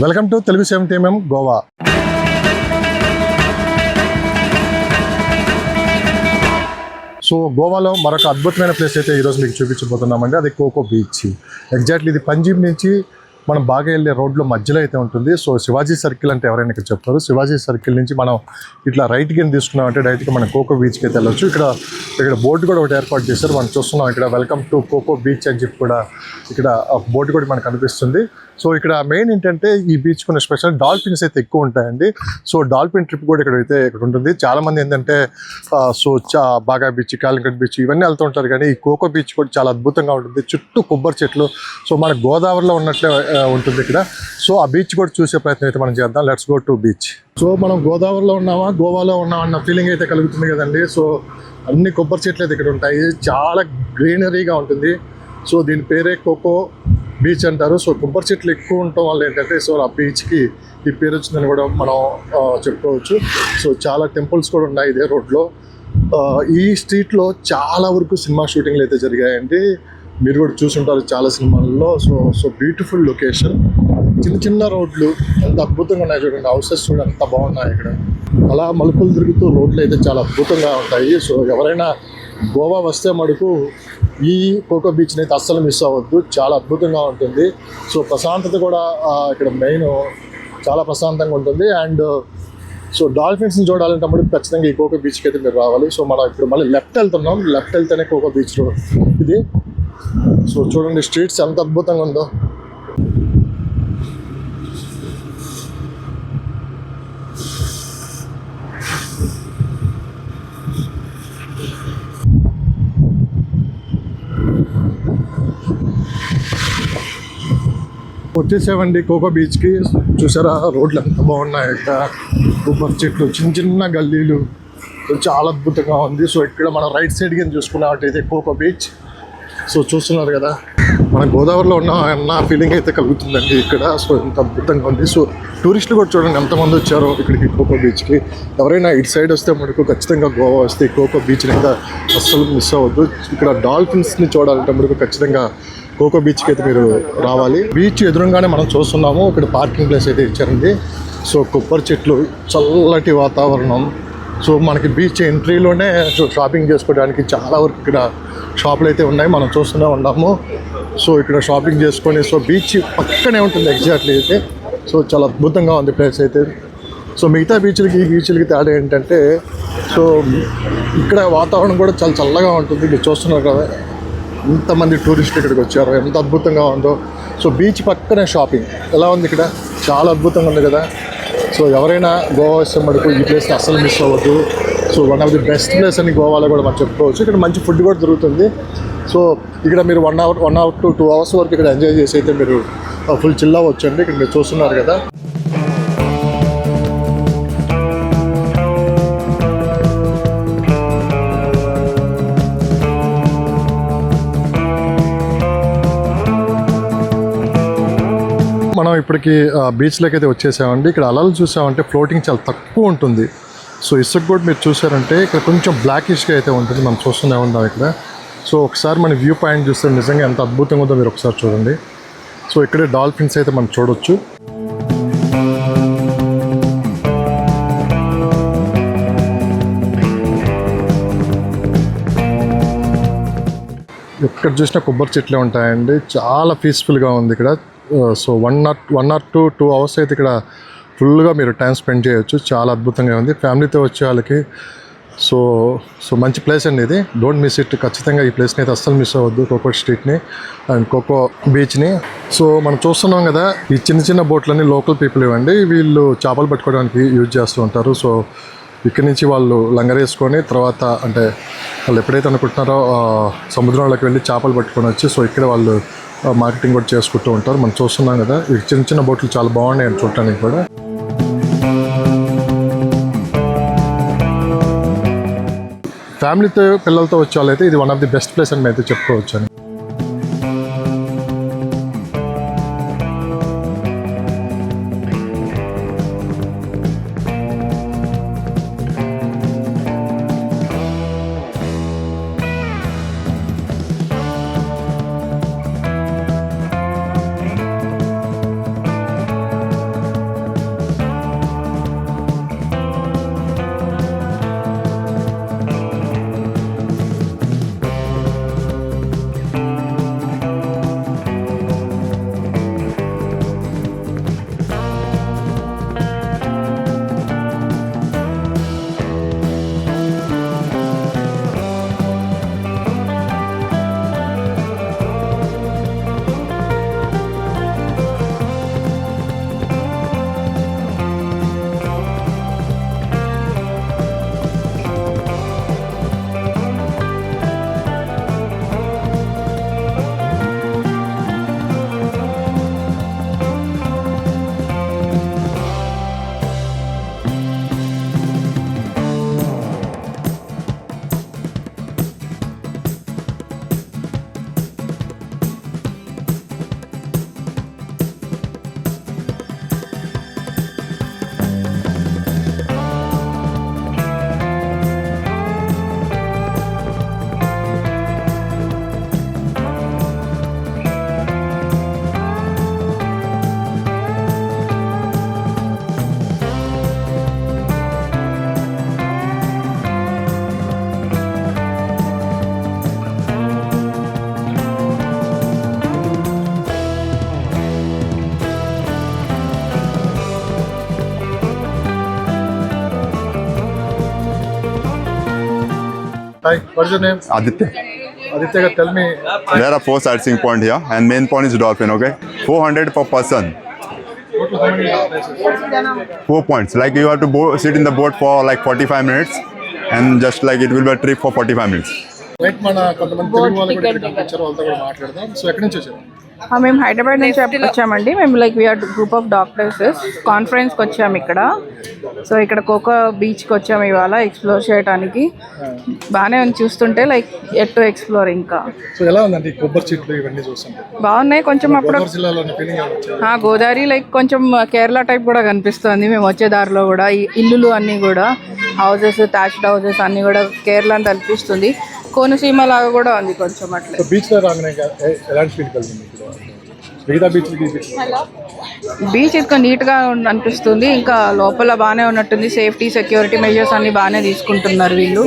Welcome to Telugu 70mm Goa. So గోవాలో మరొక అద్భుతమైన ప్లేస్ అయితే ఈరోజు మీకు చూపించబోతున్నామండి. అది కోకో బీచ్. ఎగ్జాక్ట్లీ ఇది పంజీబ్ నుంచి మనం బాగా వెళ్ళే రోడ్లో మధ్యలో అయితే ఉంటుంది. సో శివాజీ సర్కిల్ అంటే ఎవరైనా ఇక్కడ చెప్తారు. శివాజీ సర్కిల్ నుంచి మనం ఇట్లా రైట్కి వెళ్ళి తీసుకున్నామంటే డైరెక్ట్గా మనం కోకో బీచ్కి అయితే వెళ్ళొచ్చు. ఇక్కడ బోర్డు కూడా ఒకటి ఏర్పాటు చేశారు. మనం చూస్తున్నాం ఇక్కడ వెల్కమ్ టు కోకో బీచ్ అని చెప్పి కూడా ఇక్కడ బోర్డు కూడా మనకు కనిపిస్తుంది. సో ఇక్కడ మెయిన్ ఏంటంటే ఈ బీచ్ కొన్ని స్పెషల్ డాల్ఫిన్స్ అయితే ఎక్కువ ఉంటాయండి. సో డాల్ఫిన్ ట్రిప్ కూడా ఇక్కడ ఉంటుంది. చాలామంది ఏంటంటే బాగా బీచ్, కాలింగట్ బీచ్ ఇవన్నీ వెళ్తూ ఉంటారు. కానీ ఈ కోకో బీచ్ కూడా చాలా అద్భుతంగా ఉంటుంది. చుట్టూ కొబ్బరి చెట్లు. సో మన గోదావరిలో ఉన్నట్లే ఉంటుంది ఇక్కడ. సో ఆ బీచ్ కూడా చూసే ప్రయత్నం అయితే మనం చేద్దాం. Let's go to beach. So మనం గోదావరిలో ఉన్నామా గోవాలో ఉన్నామా అన్న ఫీలింగ్ అయితే కలుగుతుంది కదండి. సో అన్ని కొబ్బరి చెట్లు అయితే ఇక్కడ ఉంటాయి. చాలా గ్రీనరీగా ఉంటుంది. సో దీని పేరే కోకో బీచ్ అంటారు. సో కొబ్బరి చెట్లు ఎక్కువ ఉండటం వల్ల ఏంటంటే సో ఆ బీచ్కి ఈ పేరు వచ్చిందని కూడా మనం చెప్పుకోవచ్చు. సో చాలా టెంపుల్స్ కూడా ఉన్నాయి ఇదే రోడ్లో. ఈ స్ట్రీట్లో చాలా వరకు సినిమా షూటింగ్లు అయితే జరిగాయండి. మీరు కూడా చూసుంటారు చాలా సినిమాల్లో. So beautiful location. చిన్న చిన్న రోడ్లు ఎంత అద్భుతంగా ఉన్నాయి చూడండి. హౌసెస్ చూడండి ఎంత బాగున్నాయి ఇక్కడ. అలా మలుపులు తిరుగుతూ రోడ్లు అయితే చాలా అద్భుతంగా ఉంటాయి. సో ఎవరైనా గోవా వస్తే మటుకు ఈ కోకో బీచ్ని అయితే అస్సలు మిస్ అవ్వద్దు. చాలా అద్భుతంగా ఉంటుంది. సో ప్రశాంతత కూడా ఇక్కడ మెయిన్ చాలా ప్రశాంతంగా ఉంటుంది. అండ్ సో డాల్ఫిన్స్ని చూడాలంటే మటుకు ఖచ్చితంగా ఈ కోకో బీచ్కి అయితే మీరు రావాలి. సో మనం ఇప్పుడు మళ్ళీ లెఫ్ట్ వెళ్తున్నాం. లెఫ్ట్ వెళ్తేనే కోకో బీచ్ రోడ్ ఇది. సో చూడండి స్ట్రీట్స్ ఎంత అద్భుతంగా ఉందో. వచ్చేసామండి కోకో బీచ్కి. చూసారా రోడ్లు ఎంత బాగున్నాయి. ఇక్కడ కొబ్బరి చెట్లు, చిన్న చిన్న గల్లీలు, చాలా అద్భుతంగా ఉంది. సో ఇక్కడ మనం రైట్ సైడ్ కింద చూసుకున్నట్టయితే కోకో బీచ్. సో చూస్తున్నారు కదా మన గోదావరిలో ఉన్న ఫీలింగ్ అయితే కలుగుతుందండి ఇక్కడ. సో ఎంత అద్భుతంగా ఉంది. సో టూరిస్టులు కూడా చూడండి ఎంతమంది వచ్చారో ఇక్కడికి కోకో బీచ్కి. ఎవరైనా ఇటు సైడ్ వస్తే మనకు ఖచ్చితంగా గోవా వస్తే కోకో బీచ్ని అయితే అస్సలు మిస్ అవ్వద్దు. ఇక్కడ డాల్ఫిన్స్ని చూడాలంటే మనకు ఖచ్చితంగా కోకో బీచ్కి అయితే మీరు రావాలి. బీచ్ ఎదురుగానే మనం చూస్తున్నాము. ఇక్కడ పార్కింగ్ ప్లేస్ అయితే ఇచ్చారండి. సో కొబ్బరి చెట్లు, చల్లటి వాతావరణం. సో మనకి బీచ్ ఎంట్రీలోనే షాపింగ్ చేసుకోవడానికి చాలా వరకు ఇక్కడ షాపులు అయితే ఉన్నాయి. మనం చూస్తూనే ఉన్నాము. సో ఇక్కడ షాపింగ్ చేసుకొని సో బీచ్ పక్కనే ఉంటుంది ఎగ్జాక్ట్లీ అయితే. సో చాలా అద్భుతంగా ఉంది ప్లేస్ అయితే. సో మిగతా బీచ్లకి ఈ బీచ్లకి తేడా ఏంటంటే సో ఇక్కడ వాతావరణం కూడా చాలా చల్లగా ఉంటుంది. మీరు చూస్తున్నారు కదా ఎంతమంది టూరిస్టులు ఇక్కడికి వచ్చారో, ఎంత అద్భుతంగా ఉందో. సో బీచ్ పక్కనే షాపింగ్ ఎలా ఉంది ఇక్కడ, చాలా అద్భుతంగా ఉంది కదా. సో ఎవరైనా గోవా వస్తే మటుకు ఈ ప్లేస్ని అస్సలు మిస్ అవ్వద్దు. So one of the best place అని గోవాలో కూడా మనం చెప్పుకోవచ్చు. ఇక్కడ మంచి ఫుడ్ కూడా దొరుకుతుంది. సో ఇక్కడ మీరు 1 hour to 2 hours వరకు ఇక్కడ ఎంజాయ్ చేసి అయితే మీరు ఫుల్ చిల్ అవ్వచ్చు అండి. ఇక్కడ మీరు చూస్తున్నారు కదా. మనం ఇప్పటికి బీచ్లోకి అయితే వచ్చేసామండి. ఇక్కడ అలలు చూసామంటే ఫ్లోటింగ్ చాలా తక్కువ ఉంటుంది. సో ఇసుక కూడా మీరు చూసారంటే ఇక్కడ కొంచెం బ్లాకిష్గా అయితే ఉంటుంది. మనం చూస్తూనే ఉన్నాం ఇక్కడ. సో ఒకసారి మన వ్యూ పాయింట్ చూస్తే నిజంగా ఎంత అద్భుతంగా ఉందో మీరు ఒకసారి చూడండి. సో ఇక్కడే డాల్ఫిన్స్ అయితే మనం చూడొచ్చు. ఎక్కడ చూసినా కొబ్బరి చెట్లే ఉంటాయండి. చాలా పీస్ఫుల్గా ఉంది ఇక్కడ. సో 1 or 2 hours అయితే ఇక్కడ ఫుల్గా మీరు టైం స్పెండ్ చేయొచ్చు. చాలా అద్భుతంగా ఉంది ఫ్యామిలీతో వచ్చే వాళ్ళకి. సో మంచి ప్లేస్ అండి ఇది. Don't miss it. ఖచ్చితంగా ఈ ప్లేస్ని అయితే అస్సలు మిస్ అవ్వద్దు, కోకో స్ట్రీట్ని అండ్ కోకో బీచ్ని. సో మనం చూస్తున్నాం కదా ఈ చిన్న చిన్న బోట్లన్నీ లోకల్ పీపుల్ ఇవ్వండి. వీళ్ళు చేపలు పట్టుకోవడానికి యూజ్ చేస్తూ ఉంటారు. సో ఇక్కడి నుంచి వాళ్ళు లంగరేసుకొని తర్వాత అంటే వాళ్ళు ఎప్పుడైతే అనుకుంటున్నారో సముద్రంలోకి వెళ్ళి చేపలు పట్టుకొని వచ్చి సో ఇక్కడ వాళ్ళు మార్కెటింగ్ కూడా చేసుకుంటూ ఉంటారు. మనం చూస్తున్నాం కదా ఈ చిన్న చిన్న బోట్లు చాలా బాగున్నాయి చూడటానికి కూడా. ఫ్యామిలీతో పిల్లలతో వచ్చే వాళ్ళైతే ఇది one of the best place అని అయితే చెప్పుకోవచ్చు అని. Hi, what's your name? Aditya. Aditya, tell me. There are 4 sightseeing points here, and main point is dolphin. Okay, 400 per person. Total how many places? 4 points. Like you have to sit in the boat for like 45 minutes, and just like it will be a trip for 45 minutes. Right, మన కొంతమంది తెలుగు వాళ్ళు కూడా ఇక్కడ కనిపించారు, వాళ్ళతో కూడా మాట్లాడదాం. So ఎక్కడి నుంచి వచ్చారు? మేము హైదరాబాద్ నుంచి వచ్చామండి. మేము like we are group of doctors కాన్ఫరెన్స్కి వచ్చాము ఇక్కడ. సో ఇక్కడ కోకో బీచ్కి వచ్చాము ఇవాళ ఎక్స్ప్లోర్ చేయడానికి. బాగానే ఉంది చూస్తుంటే, లైక్ ఎట్ టు ఎక్స్ప్లోర్. ఇంకా సో ఎలా ఉందండి కొబ్బరి చెట్లు ఇవన్నీ చూస్తుంటే? బాగున్నాయి. కొంచెం అప్పుడు గోదావరి జిల్లాలో ఫీలింగ్ గోదావరి లైక్ కొంచెం కేరళ టైప్ కూడా కనిపిస్తుంది. మేము వచ్చే దారిలో కూడా ఈ ఇల్లులు అన్నీ కూడా హౌసెస్, థాచ్డ్ హౌసెస్ అన్నీ కూడా కేరళ అని కనిపిస్తుంది. కోనసీమ లాగా కూడా ఉంది కొంచెం అట్లా. బీచ్ లో రాగానే ఎలాంటి ఫీల్ కలిగింది? మిగతా బీచ్ బీచ్ ఇంకా నీట్గా అనిపిస్తుంది. ఇంకా లోపల బాగానే ఉన్నట్టుంది. సేఫ్టీ, సెక్యూరిటీ మెజర్స్ అన్ని బాగానే తీసుకుంటున్నారు వీళ్ళు.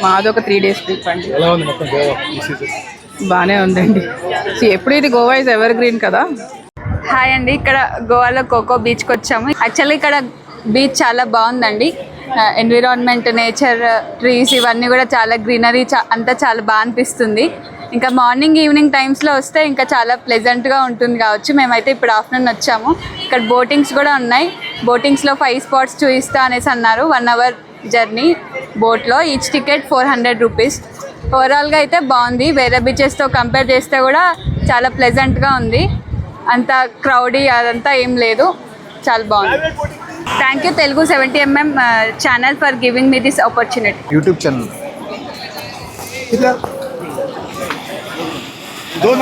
మాది ఒక 3 days ట్రిప్ అండి. ఎలా ఉంది మొత్తం గోవా ఈ సీజన్? బాగానే ఉందండి. ఎప్పుడు ఇది గోవా ఇస్ ఎవర్ గ్రీన్ కదా. హాయ్ అండి, ఇక్కడ గోవాలో కోకో బీచ్కి వచ్చాము. యాక్చువల్లీ ఇక్కడ బీచ్ చాలా బాగుందండి. ఎన్విరాన్మెంట్, నేచర్, ట్రీస్ ఇవన్నీ కూడా చాలా గ్రీనరీ అంతా చాలా బాగా అనిపిస్తుంది. ఇంకా మార్నింగ్, ఈవినింగ్ టైమ్స్లో వస్తే ఇంకా చాలా ప్లెజెంట్గా ఉంటుంది కావచ్చు. మేమైతే ఇప్పుడు ఆఫ్టర్నూన్ వచ్చాము. ఇక్కడ బోటింగ్స్ కూడా ఉన్నాయి. బోటింగ్స్లో 5 spots చూపిస్తా అనేసి అన్నారు. 1 hour జర్నీ బోట్లో. Each ticket 400 rupees. ఓవరాల్గా అయితే బాగుంది. వేరే బీచెస్తో కంపేర్ చేస్తే కూడా చాలా ప్లెజెంట్గా ఉంది. అంత క్రౌడీ అదంతా ఏం లేదు. చాలా బాగుంది. Thank you Telugu 70mm channel for giving me this opportunity. YouTube channel दोन